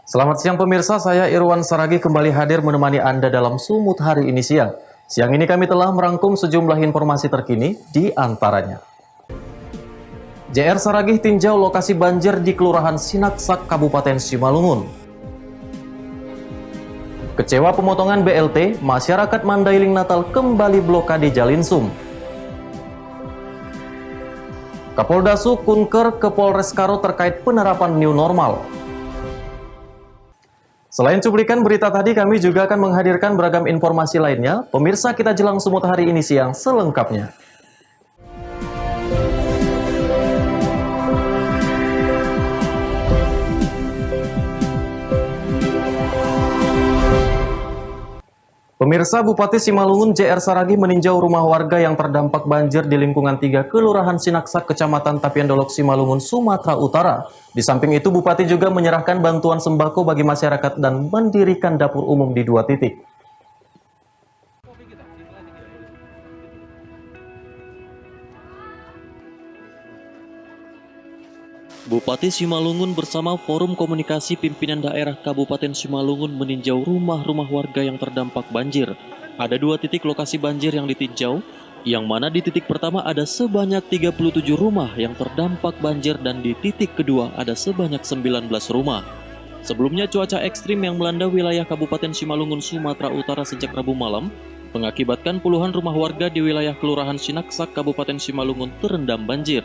Selamat siang pemirsa, saya Irwan Saragi kembali hadir menemani Anda dalam Sumut hari ini siang. Siang ini kami telah merangkum sejumlah informasi terkini di antaranya. JR Saragih tinjau lokasi banjir di Kelurahan Sinaksak, Kabupaten Simalungun. Kecewa pemotongan BLT, masyarakat Mandailing Natal kembali blokade Jalinsum. Kapolda Su kunker ke Polres Karo terkait penerapan new normal. Selain cuplikan berita tadi, kami juga akan menghadirkan beragam informasi lainnya. Pemirsa, kita jelang Sumut hari ini siang selengkapnya. Pemirsa, Bupati Simalungun JR Saragih meninjau rumah warga yang terdampak banjir di lingkungan 3 Kelurahan Sinaksak, Kecamatan Tapian Dolok, Simalungun, Sumatera Utara. Di samping itu, Bupati juga menyerahkan bantuan sembako bagi masyarakat dan mendirikan dapur umum di 2 titik. Bupati Simalungun bersama Forum Komunikasi Pimpinan Daerah Kabupaten Simalungun meninjau rumah-rumah warga yang terdampak banjir. Ada 2 titik lokasi banjir yang ditinjau, yang mana di titik pertama ada sebanyak 37 rumah yang terdampak banjir dan di titik kedua ada sebanyak 19 rumah. Sebelumnya cuaca ekstrim yang melanda wilayah Kabupaten Simalungun, Sumatera Utara sejak Rabu malam mengakibatkan puluhan rumah warga di wilayah Kelurahan Sinaksak, Kabupaten Simalungun terendam banjir.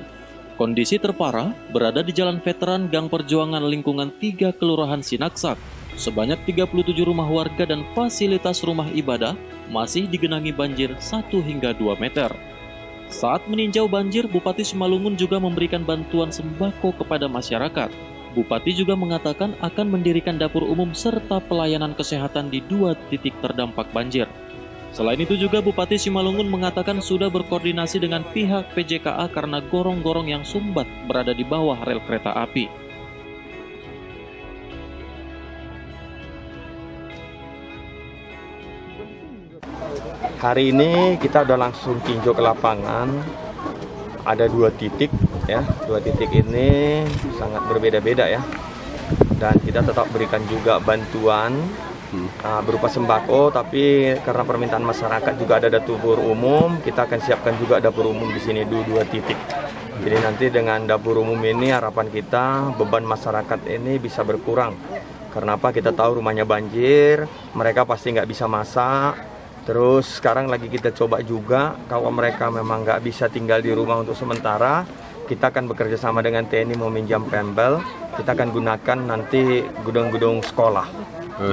Kondisi terparah berada di Jalan Veteran Gang Perjuangan lingkungan 3 Kelurahan Sinaksak. Sebanyak 37 rumah warga dan fasilitas rumah ibadah masih digenangi banjir 1 hingga 2 meter. Saat meninjau banjir, Bupati Simalungun juga memberikan bantuan sembako kepada masyarakat. Bupati juga mengatakan akan mendirikan dapur umum serta pelayanan kesehatan di 2 titik terdampak banjir. Selain itu juga Bupati Simalungun mengatakan sudah berkoordinasi dengan pihak PJKA karena gorong-gorong yang sumbat berada di bawah rel kereta api. Hari ini kita udah langsung tinjau ke lapangan. Ada 2 titik ya. 2 titik ini sangat berbeda-beda ya. Dan kita tetap berikan juga bantuan berupa sembako, tapi karena permintaan masyarakat juga ada dapur umum, kita akan siapkan juga dapur umum di sini 2 titik. Jadi nanti dengan dapur umum ini harapan kita beban masyarakat ini bisa berkurang. Karena apa? Kita tahu rumahnya banjir, mereka pasti nggak bisa masak. Terus sekarang lagi kita coba juga kalau mereka memang nggak bisa tinggal di rumah untuk sementara, kita akan bekerja sama dengan TNI meminjam pembel. Kita akan gunakan nanti gudang-gudang sekolah.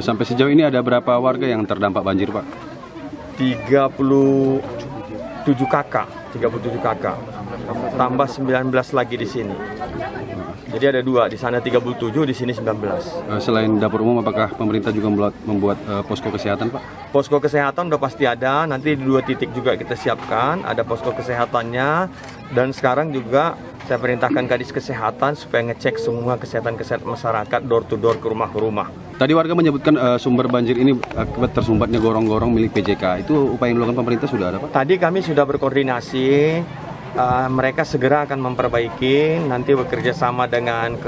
Sampai sejauh ini ada berapa warga yang terdampak banjir, Pak? 37 kakak, tambah 19 lagi di sini. Jadi ada 2, di sana 37, di sini 19. Selain dapur umum, apakah pemerintah juga membuat posko kesehatan, Pak? Posko kesehatan udah pasti ada, nanti di 2 titik juga kita siapkan, ada posko kesehatannya. Dan sekarang juga saya perintahkan Kadis Kesehatan supaya ngecek semua kesehatan masyarakat door to door ke rumah. Tadi warga menyebutkan sumber banjir ini akibat tersumbatnya gorong-gorong milik PJK. Itu upaya yang dilakukan pemerintah sudah ada, Pak? Tadi kami sudah berkoordinasi, mereka segera akan memperbaiki, nanti bekerja sama dengan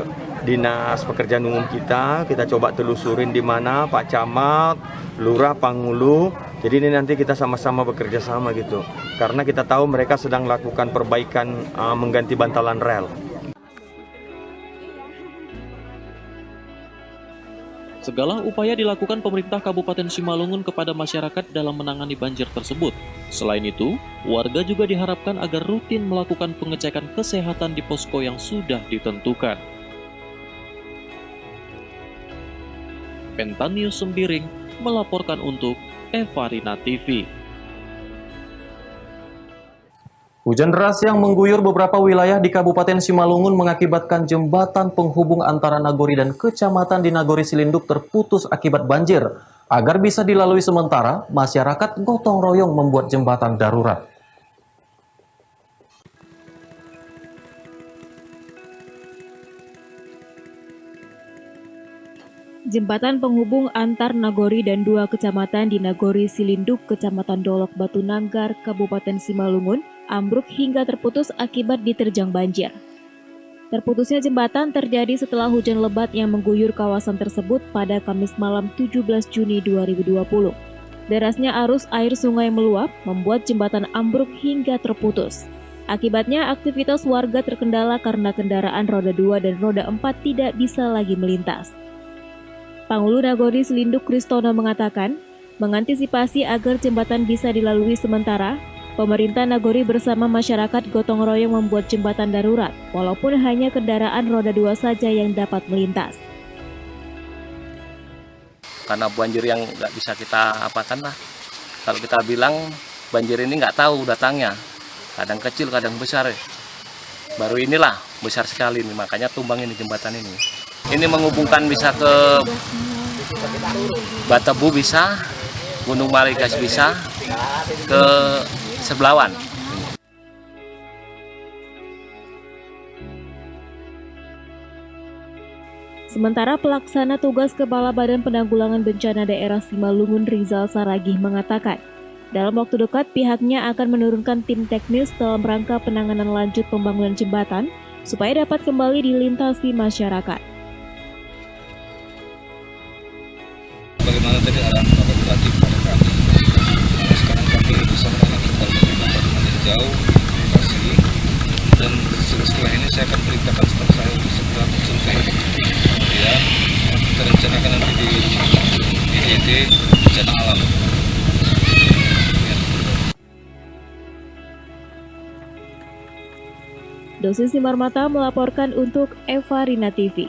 Dinas Pekerjaan Umum kita coba telusurin di mana Pak Camat, Lurah, Pangulu. Jadi ini nanti kita sama-sama bekerja sama gitu. Karena kita tahu mereka sedang melakukan perbaikan mengganti bantalan rel. Segala upaya dilakukan pemerintah Kabupaten Simalungun kepada masyarakat dalam menangani banjir tersebut. Selain itu, warga juga diharapkan agar rutin melakukan pengecekan kesehatan di posko yang sudah ditentukan. Pentanius Sembiring melaporkan untuk Evarina TV. Hujan deras yang mengguyur beberapa wilayah di Kabupaten Simalungun mengakibatkan jembatan penghubung antara Nagori dan Kecamatan di Nagori Silinduk terputus akibat banjir. Agar bisa dilalui sementara, masyarakat gotong royong membuat jembatan darurat. Jembatan penghubung antar Nagori dan 2 kecamatan di Nagori Silinduk, Kecamatan Dolok Batu Nanggar, Kabupaten Simalungun, ambruk hingga terputus akibat diterjang banjir. Terputusnya jembatan terjadi setelah hujan lebat yang mengguyur kawasan tersebut pada Kamis malam 17 Juni 2020. Derasnya arus air sungai meluap membuat jembatan ambruk hingga terputus. Akibatnya aktivitas warga terkendala karena kendaraan roda 2 dan roda 4 tidak bisa lagi melintas. Panghulu Nagori Selinduk Kristono mengatakan, mengantisipasi agar jembatan bisa dilalui sementara, pemerintah Nagori bersama masyarakat gotong royong membuat jembatan darurat, walaupun hanya kendaraan roda 2 saja yang dapat melintas. Karena banjir yang nggak bisa kita apakan lah. Kalau kita bilang banjir ini nggak tahu datangnya, kadang kecil, kadang besar. Baru inilah besar sekali nih, makanya tumbang ini jembatan ini. Ini menghubungkan bisa ke Batebu bisa, Gunung Marigas bisa, ke Sebelawan. Sementara pelaksana tugas Kepala Badan Penanggulangan Bencana Daerah Simalungun Rizal Saragih mengatakan, dalam waktu dekat pihaknya akan menurunkan tim teknis dalam rangka penanganan lanjut pembangunan jembatan supaya dapat kembali dilintasi masyarakat. Bagaimana tadi arahan Bapak Bupati kepada kami. Sekarang kami bersama dengan kepala Kabupaten meninjau lokasi, dan setelah ini saya akan perintahkan staf saya untuk segera survei. Kemudian kita rencanakan nanti di DET bencana alam. Dosis Sinar Mata melaporkan untuk Eva Rina TV.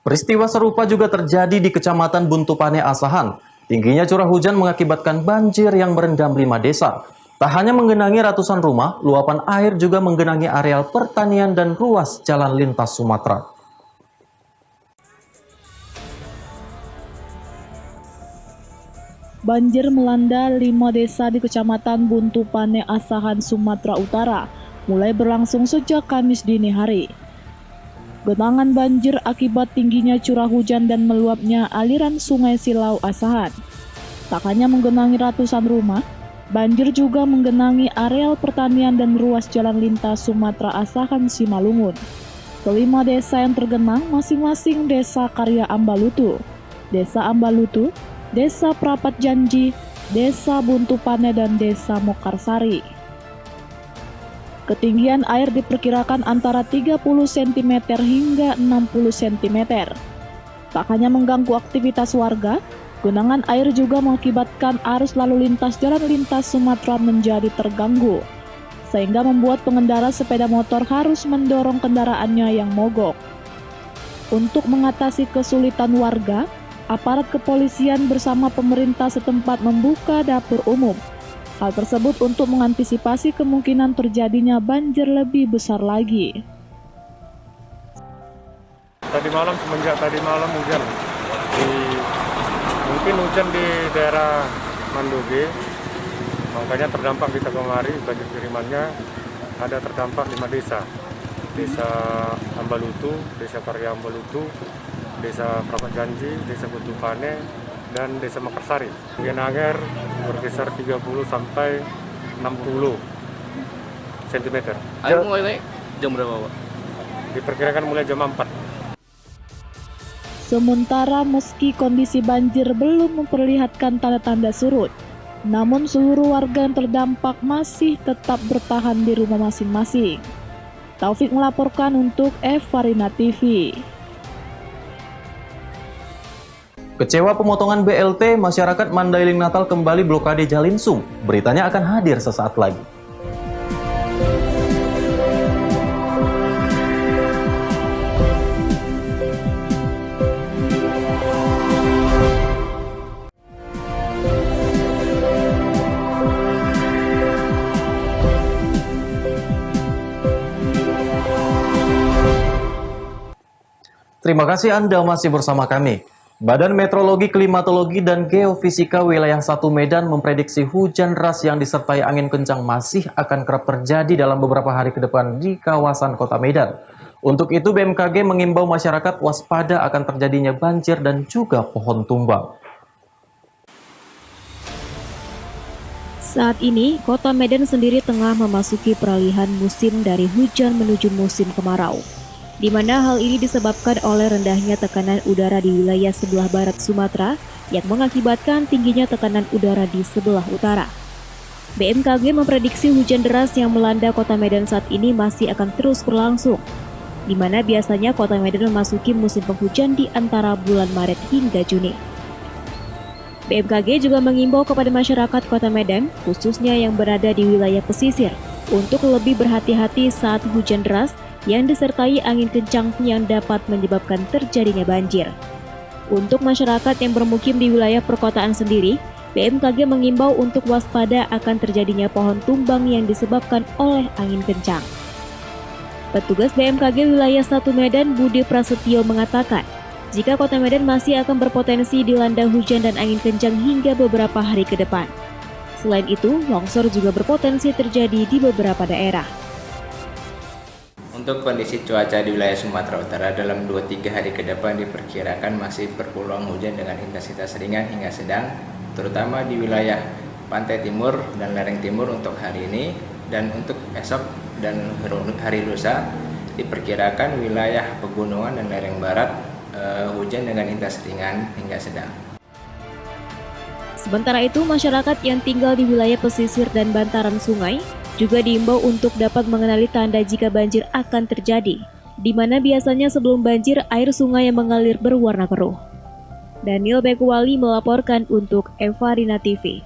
Peristiwa serupa juga terjadi di Kecamatan Buntupane Asahan. Tingginya curah hujan mengakibatkan banjir yang merendam 5 desa. Tak hanya menggenangi ratusan rumah, luapan air juga menggenangi areal pertanian dan ruas jalan lintas Sumatera. Banjir melanda 5 desa di Kecamatan Buntupane Asahan, Sumatera Utara, mulai berlangsung sejak Kamis dini hari. Genangan banjir akibat tingginya curah hujan dan meluapnya aliran Sungai Silau Asahan. Tak hanya menggenangi ratusan rumah, banjir juga menggenangi areal pertanian dan ruas jalan lintas Sumatera Asahan Simalungun. Kelima desa yang tergenang masing-masing Desa Karya Ambalutu, Desa Ambalutu, Desa Prapat Janji, Desa Buntupane, dan Desa Mokarsari. Ketinggian air diperkirakan antara 30 cm hingga 60 cm. Tak hanya mengganggu aktivitas warga, genangan air juga mengakibatkan arus lalu lintas jalan lintas Sumatera menjadi terganggu, sehingga membuat pengendara sepeda motor harus mendorong kendaraannya yang mogok. Untuk mengatasi kesulitan warga, aparat kepolisian bersama pemerintah setempat membuka dapur umum. Hal tersebut untuk mengantisipasi kemungkinan terjadinya banjir lebih besar lagi. Semenjak tadi malam hujan. Mungkin hujan di daerah Mandoge, makanya terdampak di Tagomari. Banjir kirimannya ada terdampak 5 desa. Desa Ambalutu, Desa Karya Ambalutu, Desa Prapat Janji, Desa Buntupane, dan Desa Mokarsari. Ketinggian air berkisar 30 sampai 60 cm. Air mulai naik jam berapa, Pak? Diperkirakan mulai jam 4. Sementara meski kondisi banjir belum memperlihatkan tanda-tanda surut, namun seluruh warga yang terdampak masih tetap bertahan di rumah masing-masing. Taufik melaporkan untuk Eva Rina TV. Kecewa pemotongan BLT, masyarakat Mandailing Natal kembali blokade Jalinsung. Beritanya akan hadir sesaat lagi. Terima kasih Anda masih bersama kami. Badan Meteorologi, Klimatologi, dan Geofisika Wilayah 1 Medan memprediksi hujan deras yang disertai angin kencang masih akan kerap terjadi dalam beberapa hari ke depan di kawasan kota Medan. Untuk itu BMKG mengimbau masyarakat waspada akan terjadinya banjir dan juga pohon tumbang. Saat ini, kota Medan sendiri tengah memasuki peralihan musim dari hujan menuju musim kemarau, di mana hal ini disebabkan oleh rendahnya tekanan udara di wilayah sebelah barat Sumatera yang mengakibatkan tingginya tekanan udara di sebelah utara. BMKG memprediksi hujan deras yang melanda kota Medan saat ini masih akan terus berlangsung, di mana biasanya kota Medan memasuki musim penghujan di antara bulan Maret hingga Juni. BMKG juga mengimbau kepada masyarakat kota Medan, khususnya yang berada di wilayah pesisir, untuk lebih berhati-hati saat hujan deras yang disertai angin kencang yang dapat menyebabkan terjadinya banjir. Untuk masyarakat yang bermukim di wilayah perkotaan sendiri, BMKG mengimbau untuk waspada akan terjadinya pohon tumbang yang disebabkan oleh angin kencang. Petugas BMKG wilayah 1 Medan, Budi Prasetyo, mengatakan, jika kota Medan masih akan berpotensi dilanda hujan dan angin kencang hingga beberapa hari ke depan. Selain itu, longsor juga berpotensi terjadi di beberapa daerah. Untuk kondisi cuaca di wilayah Sumatera Utara dalam 2-3 hari ke depan diperkirakan masih berpeluang hujan dengan intensitas ringan hingga sedang, terutama di wilayah pantai timur dan lereng timur untuk hari ini, dan untuk esok dan hari lusa diperkirakan wilayah pegunungan dan lereng barat hujan dengan intensitas ringan hingga sedang. Sementara itu, masyarakat yang tinggal di wilayah pesisir dan bantaran sungai juga diimbau untuk dapat mengenali tanda jika banjir akan terjadi, di mana biasanya sebelum banjir air sungai yang mengalir berwarna keruh. Daniel Bekuwali melaporkan untuk Evarina TV.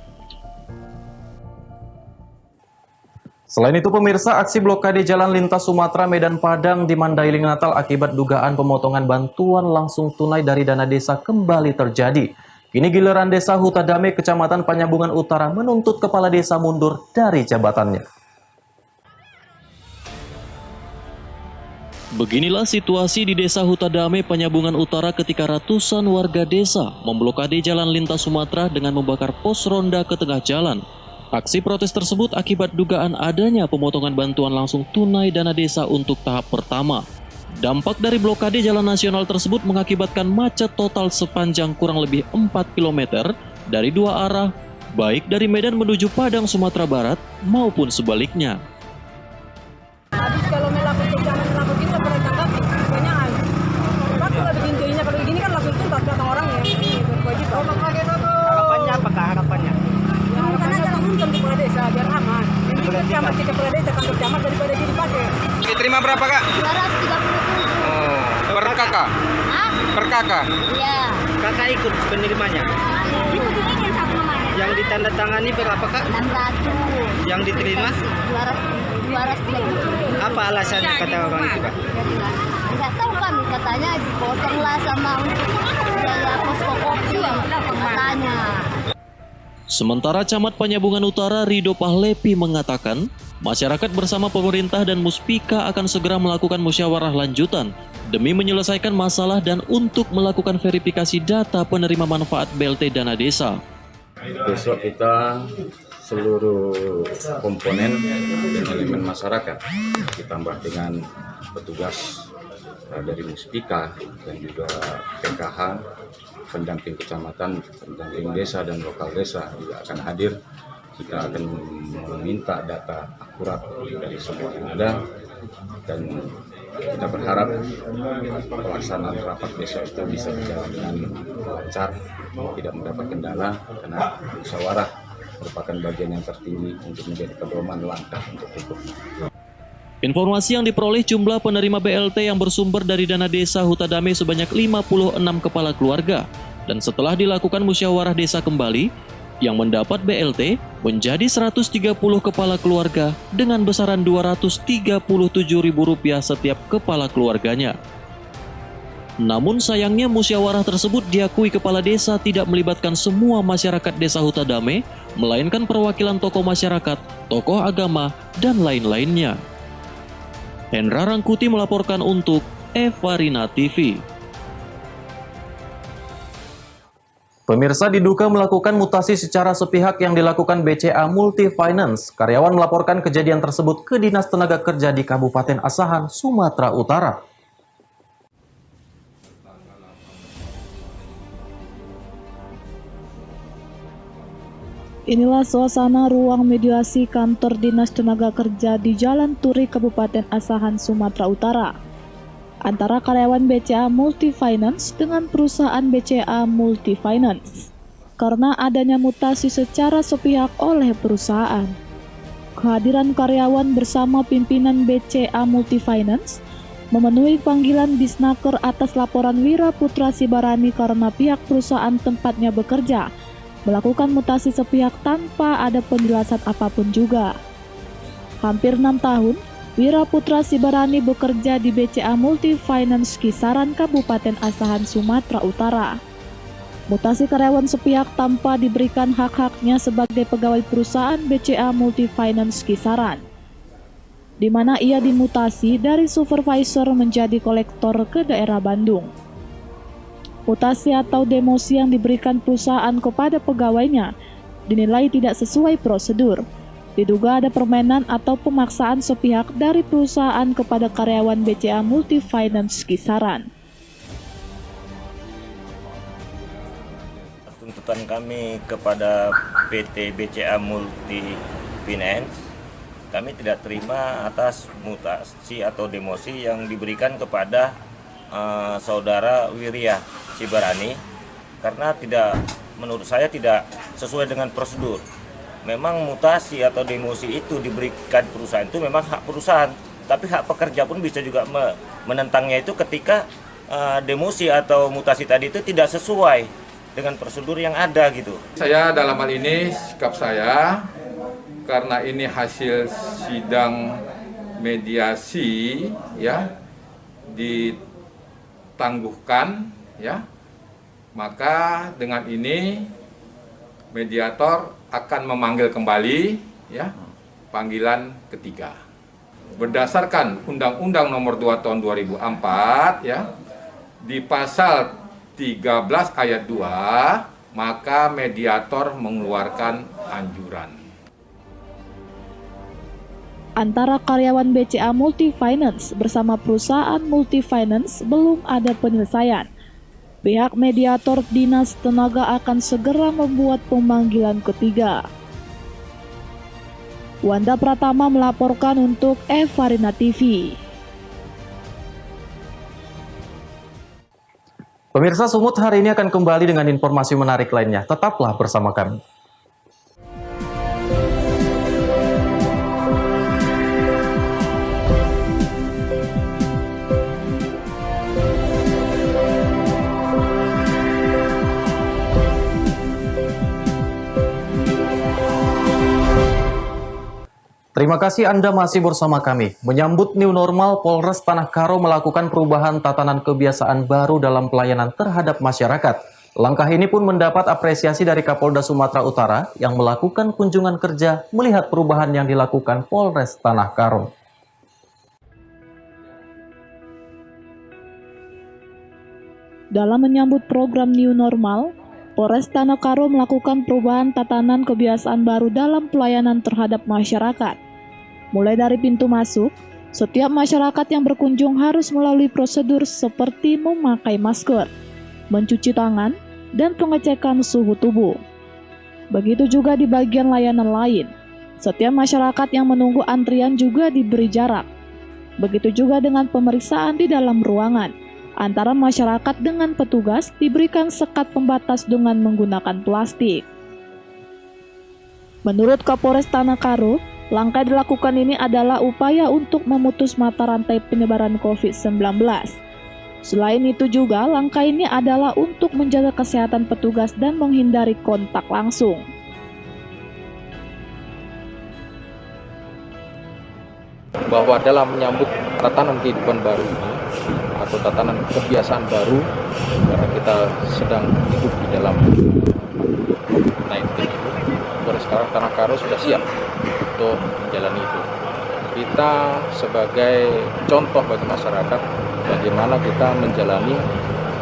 Selain itu, pemirsa, aksi blokade jalan lintas Sumatera Medan Padang di Mandailing Natal akibat dugaan pemotongan bantuan langsung tunai dari dana desa kembali terjadi. Kini giliran Desa Hutadame, Kecamatan Panyabungan Utara menuntut kepala desa mundur dari jabatannya. Beginilah situasi di Desa Hutadame, Panyabungan Utara ketika ratusan warga desa memblokade jalan lintas Sumatera dengan membakar pos ronda ke tengah jalan. Aksi protes tersebut akibat dugaan adanya pemotongan bantuan langsung tunai dana desa untuk tahap pertama. Dampak dari blokade jalan nasional tersebut mengakibatkan macet total sepanjang kurang lebih 4 km dari dua arah, baik dari Medan menuju Padang, Sumatera Barat maupun sebaliknya. Habis kalau melakukan jangan kita pernah tanggapi kebanyakan. Tapi kalau begini kalau begini kan langsung tuntas datang orang ya. Ini berkewajiban. Harapannya apakah harapannya? Ya harapannya aja langsung ke kepala desa biar aman. Ini kita ke kepala desa kantor camat daripada jadi pakai. Diterima berapa, Kak? 237. Oh, per kakak? Hah? Per kakak? Iya. Kakak ikut penerimanya? Ikut ini satu namanya. Yang ditandatangani berapa, Kak? 600. Yang diterima? 230. Apa alasannya kata orang itu, Kak? Enggak tahu kami, katanya dipotonglah sama untuk biaya posko kopi katanya. Sementara Camat Panyabungan Utara Rido Pahlepi mengatakan, masyarakat bersama pemerintah dan Muspika akan segera melakukan musyawarah lanjutan demi menyelesaikan masalah dan untuk melakukan verifikasi data penerima manfaat BLT dana desa. Besok kita seluruh komponen dan elemen masyarakat ditambah dengan petugas dari Muspika dan juga PKH, pendamping kecamatan, pendamping desa dan lokal desa juga akan hadir. Kita akan meminta data akurat dari semua yang ada dan kita berharap pelaksanaan rapat besok itu bisa berjalan dengan lancar, tidak mendapat kendala karena musyawarah merupakan bagian yang tertinggi untuk menjadi pedoman langkah untuk itu. Informasi yang diperoleh jumlah penerima BLT yang bersumber dari dana desa Hutadame sebanyak 56 kepala keluarga, dan setelah dilakukan musyawarah desa kembali, yang mendapat BLT menjadi 130 kepala keluarga dengan besaran Rp237.000 setiap kepala keluarganya. Namun sayangnya musyawarah tersebut diakui kepala desa tidak melibatkan semua masyarakat desa Hutadame, melainkan perwakilan tokoh masyarakat, tokoh agama, dan lain-lainnya. Hendra Rangkuti melaporkan untuk Evarina TV. Pemirsa, diduga melakukan mutasi secara sepihak yang dilakukan BCA Multifinance. Karyawan melaporkan kejadian tersebut ke Dinas Tenaga Kerja di Kabupaten Asahan, Sumatera Utara. Inilah suasana ruang mediasi kantor Dinas Tenaga Kerja di Jalan Turi, Kabupaten Asahan, Sumatera Utara, antara karyawan BCA Multifinance dengan perusahaan BCA Multifinance karena adanya mutasi secara sepihak oleh perusahaan. Kehadiran karyawan bersama pimpinan BCA Multifinance memenuhi panggilan Disnaker atas laporan Wira Putra Sibarani karena pihak perusahaan tempatnya bekerja melakukan mutasi sepihak tanpa ada penjelasan apapun juga. Hampir 6 tahun, Wira Putra Sibarani bekerja di BCA Multifinance Kisaran, Kabupaten Asahan, Sumatera Utara. Mutasi karyawan sepihak tanpa diberikan hak-haknya sebagai pegawai perusahaan BCA Multifinance Kisaran, di mana ia dimutasi dari supervisor menjadi kolektor ke daerah Bandung. Mutasi atau demosi yang diberikan perusahaan kepada pegawainya dinilai tidak sesuai prosedur. Diduga ada permainan atau pemaksaan sepihak dari perusahaan kepada karyawan BCA Multifinance Kisaran. Tuntutan kami kepada PT BCA Multifinance, kami tidak terima atas mutasi atau demosi yang diberikan kepada saudara Wirya Sibarani, karena menurut saya tidak sesuai dengan prosedur. Memang mutasi atau demosi itu diberikan perusahaan itu memang hak perusahaan, tapi hak pekerja pun bisa juga menentangnya itu ketika demosi atau mutasi tadi itu tidak sesuai dengan prosedur yang ada gitu. Saya dalam hal ini sikap saya, karena ini hasil sidang mediasi ya, ditangguhkan ya, maka dengan ini mediator akan memanggil kembali ya, panggilan ketiga berdasarkan Undang-Undang Nomor 2 Tahun 2004 ya, di pasal 13 ayat 2, maka mediator mengeluarkan anjuran. Antara karyawan BCA Multifinance bersama perusahaan Multifinance belum ada penyelesaian. Pihak mediator Dinas Tenaga akan segera membuat pemanggilan ketiga. Wanda Pratama melaporkan untuk Evarina TV. Pemirsa, Sumut hari ini akan kembali dengan informasi menarik lainnya. Tetaplah bersama kami. Terima kasih Anda masih bersama kami. Menyambut new normal, Polres Tanah Karo melakukan perubahan tatanan kebiasaan baru dalam pelayanan terhadap masyarakat. Langkah ini pun mendapat apresiasi dari Kapolda Sumatera Utara yang melakukan kunjungan kerja melihat perubahan yang dilakukan Polres Tanah Karo. Dalam menyambut program new normal, Polres Tanah Karo melakukan perubahan tatanan kebiasaan baru dalam pelayanan terhadap masyarakat. Mulai dari pintu masuk, setiap masyarakat yang berkunjung harus melalui prosedur seperti memakai masker, mencuci tangan, dan pengecekan suhu tubuh. Begitu juga di bagian layanan lain. Setiap masyarakat yang menunggu antrian juga diberi jarak. Begitu juga dengan pemeriksaan di dalam ruangan. Antara masyarakat dengan petugas diberikan sekat pembatas dengan menggunakan plastik. Menurut Kapolres Tanah Karo, langkah dilakukan ini adalah upaya untuk memutus mata rantai penyebaran COVID-19. Selain itu juga, langkah ini adalah untuk menjaga kesehatan petugas dan menghindari kontak langsung. Bahwa dalam menyambut tatanan kehidupan baru ini, atau tatanan kebiasaan baru, karena kita sedang hidup di dalam COVID-19 ini, Polres Tanah Karo sudah siap untuk menjalani itu. Kita sebagai contoh bagi masyarakat, bagaimana kita menjalani,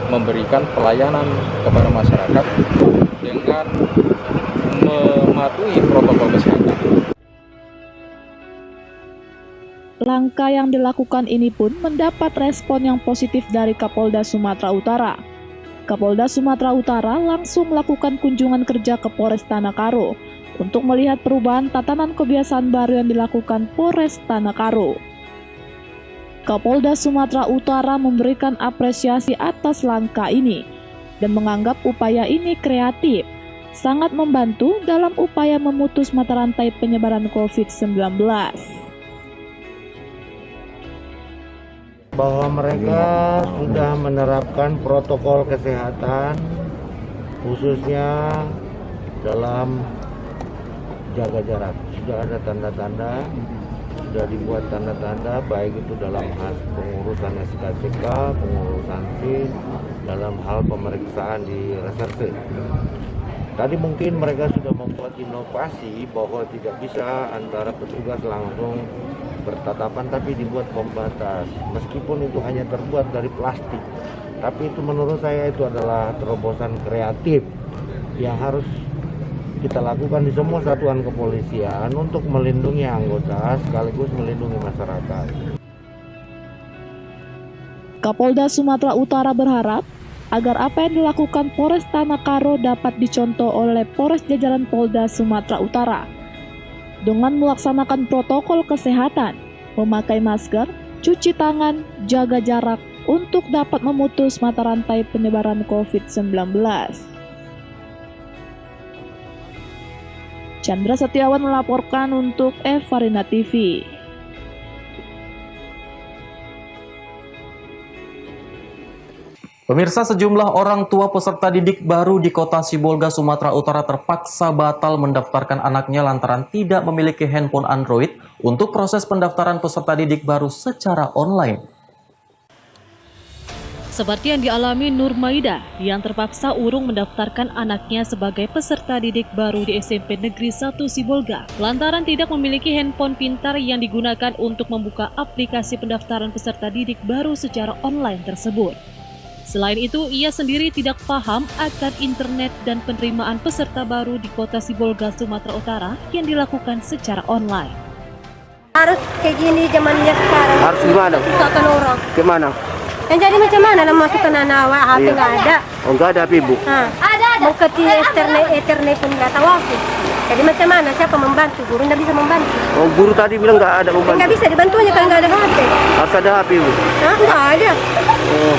memberikan pelayanan kepada masyarakat dengan mematuhi protokol kesehatan. Langkah yang dilakukan ini pun mendapat respon yang positif dari Kapolda Sumatera Utara. Kapolda Sumatera Utara langsung melakukan kunjungan kerja ke Polres Tanah Karo untuk melihat perubahan tatanan kebiasaan baru yang dilakukan Polres Tanah Karo. Kapolda Sumatera Utara memberikan apresiasi atas langkah ini dan menganggap upaya ini kreatif, sangat membantu dalam upaya memutus mata rantai penyebaran COVID-19. Bahwa mereka sudah menerapkan protokol kesehatan khususnya dalam jaga jarak. Sudah ada tanda-tanda, sudah dibuat tanda-tanda baik itu dalam hal pengurusan SKCK, pengurusan SIS, dalam hal pemeriksaan di reserse. Tadi mungkin mereka sudah membuat inovasi bahwa tidak bisa antara petugas langsung bertatapan tapi dibuat pembatas. Meskipun itu hanya terbuat dari plastik. Tapi itu menurut saya itu adalah terobosan kreatif yang harus kita lakukan di semua satuan kepolisian untuk melindungi anggota sekaligus melindungi masyarakat. Kapolda Sumatera Utara berharap agar apa yang dilakukan Polres Tanah Karo dapat dicontoh oleh Polres jajaran Polda Sumatera Utara dengan melaksanakan protokol kesehatan, memakai masker, cuci tangan, jaga jarak untuk dapat memutus mata rantai penyebaran COVID-19. Chandra Setiawan melaporkan untuk Evarina TV. Pemirsa, sejumlah orang tua peserta didik baru di Kota Sibolga, Sumatera Utara terpaksa batal mendaftarkan anaknya lantaran tidak memiliki handphone Android untuk proses pendaftaran peserta didik baru secara online. Seperti yang dialami Nur Maida yang terpaksa urung mendaftarkan anaknya sebagai peserta didik baru di SMP Negeri 1 Sibolga lantaran tidak memiliki handphone pintar yang digunakan untuk membuka aplikasi pendaftaran peserta didik baru secara online tersebut. Selain itu, ia sendiri tidak paham akan internet dan penerimaan peserta baru di Kota Sibolga, Sumatera Utara yang dilakukan secara online. Harus kayak gini zamannya sekarang. Harus gimana? Susahkan orang. Gimana? Yang jadi macam mana lah masukkan anak awak, HP nggak ada. Oh, nggak ada HP, Bu? Ada. Mau ke ethernet pun nggak tahu aku. Jadi macam mana? Siapa membantu? Guru nggak bisa membantu. Oh, guru tadi bilang nggak ada membantu. Nggak bisa dibantunya kalau nggak ada HP. Harus ada HP, Bu? Nggak ada. Oh.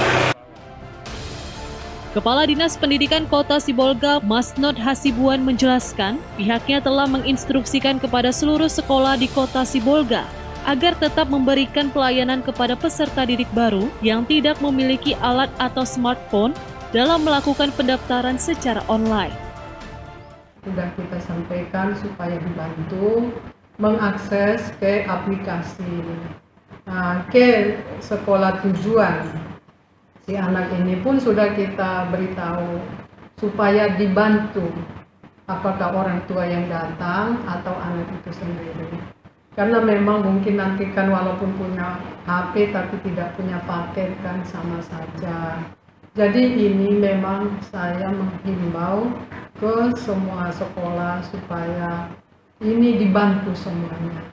Kepala Dinas Pendidikan Kota Sibolga, Masnod Hasibuan menjelaskan, pihaknya telah menginstruksikan kepada seluruh sekolah di Kota Sibolga agar tetap memberikan pelayanan kepada peserta didik baru yang tidak memiliki alat atau smartphone dalam melakukan pendaftaran secara online. Sudah kita sampaikan supaya dibantu mengakses ke aplikasi ke sekolah tujuan. Si anak ini pun sudah kita beritahu supaya dibantu apakah orang tua yang datang atau anak itu sendiri. Karena memang mungkin nanti kan walaupun punya HP tapi tidak punya paket kan sama saja. Jadi ini memang saya menghimbau ke semua sekolah supaya ini dibantu semuanya.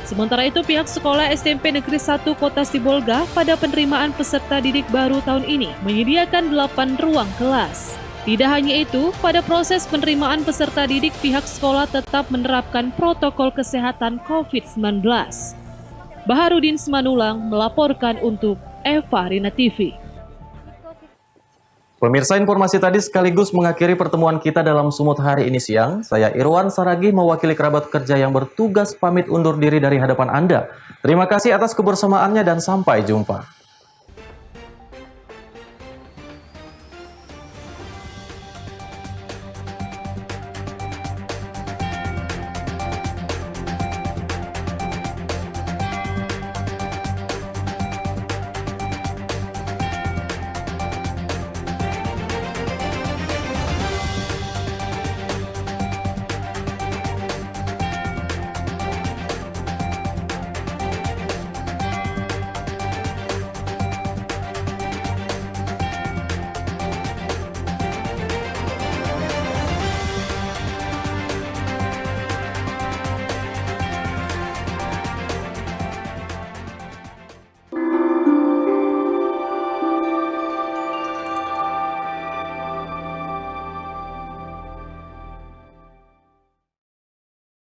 Sementara itu, pihak sekolah SMP Negeri 1 Kota Sibolga pada penerimaan peserta didik baru tahun ini menyediakan 8 ruang kelas. Tidak hanya itu, pada proses penerimaan peserta didik, pihak sekolah tetap menerapkan protokol kesehatan COVID-19. Baharudin Semanulang melaporkan untuk Evarina TV. Pemirsa, informasi tadi sekaligus mengakhiri pertemuan kita dalam Sumut hari ini siang. Saya Irwan Saragih mewakili kerabat kerja yang bertugas pamit undur diri dari hadapan Anda. Terima kasih atas kebersamaannya dan sampai jumpa.